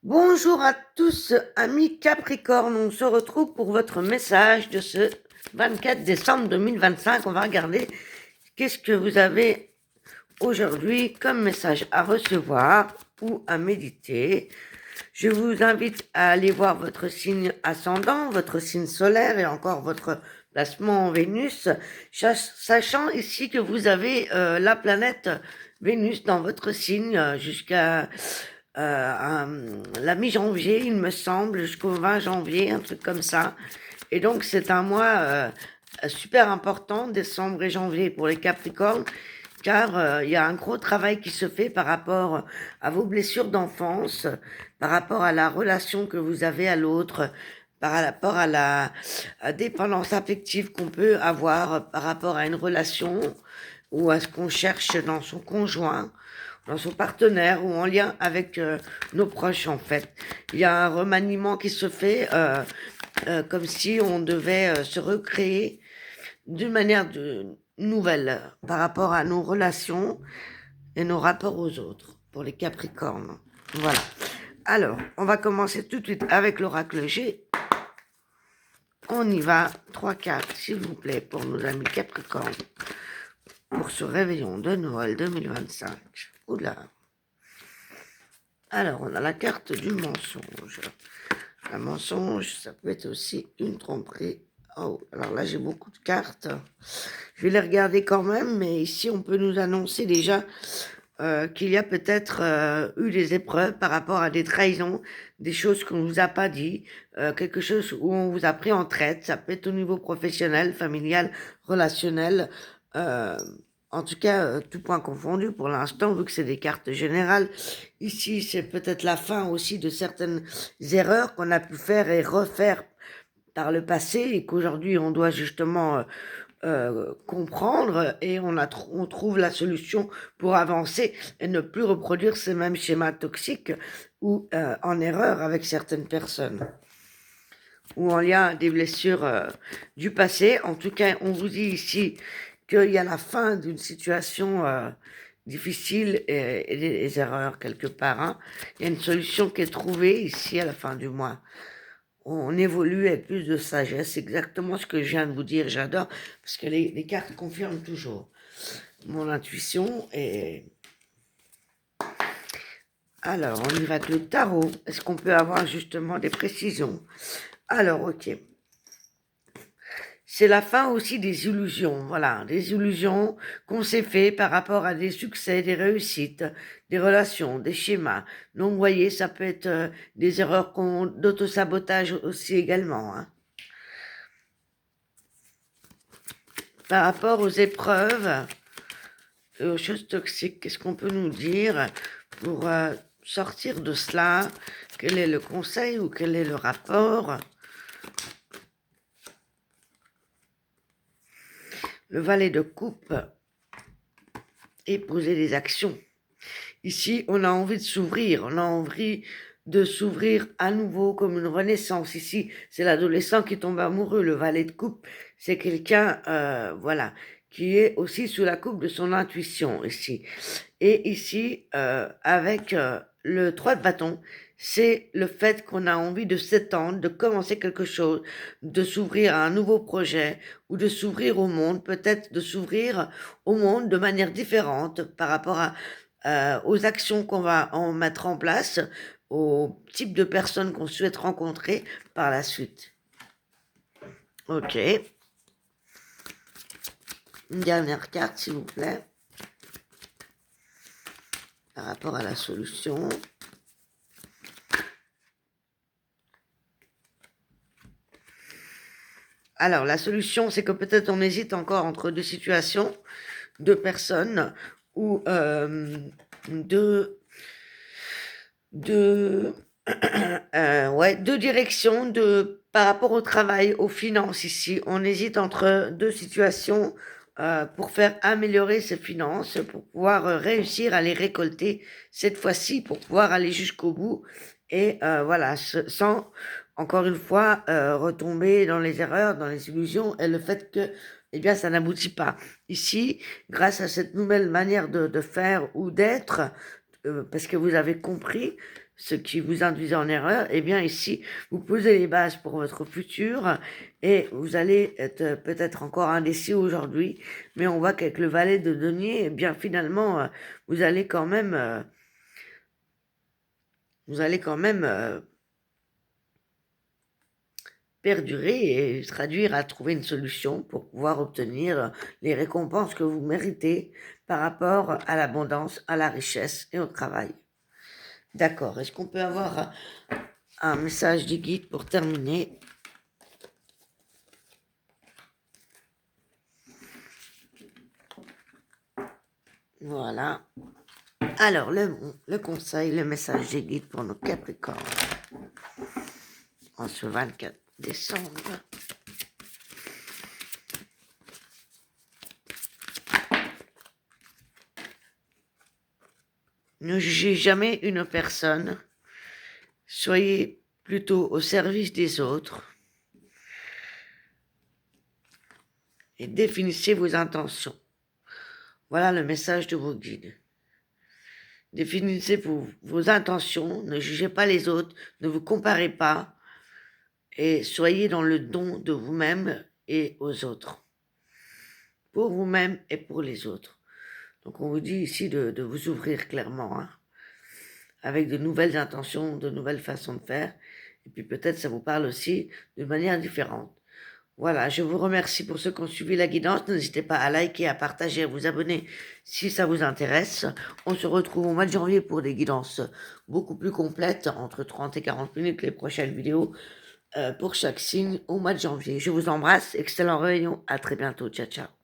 Bonjour à tous, amis Capricorne. On se retrouve pour votre message de ce 24 décembre 2025. On va regarder qu'est-ce que vous avez aujourd'hui comme message à recevoir ou à méditer. Je vous invite à aller voir votre signe ascendant, votre signe solaire et encore votre placement en Vénus, sachant ici que vous avez la planète Vénus dans votre signe jusqu'à la mi-janvier, il me semble, jusqu'au 20 janvier, un truc comme ça. Et donc, c'est un mois super important, décembre et janvier pour les Capricornes, car il y a un gros travail qui se fait par rapport à vos blessures d'enfance, par rapport à la relation que vous avez à l'autre, par rapport à la dépendance affective qu'on peut avoir par rapport à une relation ou à ce qu'on cherche dans son conjoint, dans son partenaire ou en lien avec nos proches en fait. Il y a un remaniement qui se fait comme si on devait se recréer d'une manière nouvelle par rapport à nos relations et nos rapports aux autres pour les Capricornes. Voilà. Alors, on va commencer tout de suite avec l'oracle G. On y va. 3 cartes, s'il vous plaît, pour nos amis Capricornes. Pour ce réveillon de Noël 2025. Oula. Alors, on a la carte du mensonge. Un mensonge, ça peut être aussi une tromperie. Oh, alors là, j'ai beaucoup de cartes. Je vais les regarder quand même, mais ici, on peut nous annoncer déjà qu'il y a peut-être eu des épreuves par rapport à des trahisons, des choses qu'on ne vous a pas dit, quelque chose où on vous a pris en traite. Ça peut être au niveau professionnel, familial, relationnel. En tout cas, tout point confondu pour l'instant, vu que c'est des cartes générales. Ici, c'est peut-être la fin aussi de certaines erreurs qu'on a pu faire et refaire par le passé et qu'aujourd'hui, on doit justement comprendre et on trouve la solution pour avancer et ne plus reproduire ces mêmes schémas toxiques ou en erreur avec certaines personnes ou en lien à des blessures du passé. En tout cas, on vous dit ici qu'il y a la fin d'une situation difficile et des erreurs quelque part. Hein. Il y a une solution qui est trouvée ici à la fin du mois. On évolue avec plus de sagesse, exactement ce que je viens de vous dire, j'adore, parce que les cartes confirment toujours mon intuition. Et alors, on y va avec le tarot. Est-ce qu'on peut avoir justement des précisions? Alors, ok. C'est la fin aussi des illusions, voilà, des illusions qu'on s'est fait par rapport à des succès, des réussites, des relations, des schémas. Donc, vous voyez, ça peut être des erreurs d'auto-sabotage aussi également. Hein. Par rapport aux épreuves, aux choses toxiques, qu'est-ce qu'on peut nous dire pour sortir de cela? Quel est le conseil ou quel est le rapport? Le valet de coupe et poser des actions. Ici, on a envie de s'ouvrir, on a envie de s'ouvrir à nouveau comme une renaissance. Ici, c'est l'adolescent qui tombe amoureux. Le valet de coupe, c'est quelqu'un, voilà, qui est aussi sous la coupe de son intuition ici. Et ici, avec le 3 de bâton, c'est le fait qu'on a envie de s'étendre, de commencer quelque chose, de s'ouvrir à un nouveau projet ou de s'ouvrir au monde, peut-être de s'ouvrir au monde de manière différente par rapport aux actions qu'on va en mettre en place, au type de personnes qu'on souhaite rencontrer par la suite. Ok. Une dernière carte, s'il vous plaît. Par rapport à la solution. Alors, la solution, c'est que peut-être on hésite encore entre deux situations, deux personnes ou deux directions par rapport au travail, aux finances ici. On hésite entre deux situations pour faire améliorer ses finances, pour pouvoir réussir à les récolter cette fois-ci, pour pouvoir aller jusqu'au bout et voilà, sans encore une fois retomber dans les erreurs, dans les illusions et le fait que eh bien, ça n'aboutit pas. Ici, grâce à cette nouvelle manière de faire ou d'être, parce que vous avez compris ce qui vous induisait en erreur, eh bien ici, vous posez les bases pour votre futur et vous allez être peut-être encore indécis aujourd'hui, mais on voit qu'avec le valet de denier, eh bien finalement, vous allez quand même, perdurer et traduire à trouver une solution pour pouvoir obtenir les récompenses que vous méritez par rapport à l'abondance, à la richesse et au travail. D'accord, est-ce qu'on peut avoir un message du guide pour terminer? Voilà. Alors, le conseil, le message des guides pour nos Capricornes en ce 24 décembre. Ne jugez jamais une personne, soyez plutôt au service des autres et définissez vos intentions. Voilà le message de vos guides. Définissez vos intentions, ne jugez pas les autres, ne vous comparez pas et soyez dans le don de vous-même et aux autres. Pour vous-même et pour les autres. Donc on vous dit ici de vous ouvrir clairement, hein, avec de nouvelles intentions, de nouvelles façons de faire. Et puis peut-être ça vous parle aussi de manière différente. Voilà, je vous remercie pour ceux qui ont suivi la guidance. N'hésitez pas à liker, à partager, à vous abonner si ça vous intéresse. On se retrouve au mois de janvier pour des guidances beaucoup plus complètes, entre 30 et 40 minutes, les prochaines vidéos pour chaque signe au mois de janvier. Je vous embrasse, excellent réveillon, à très bientôt, ciao ciao.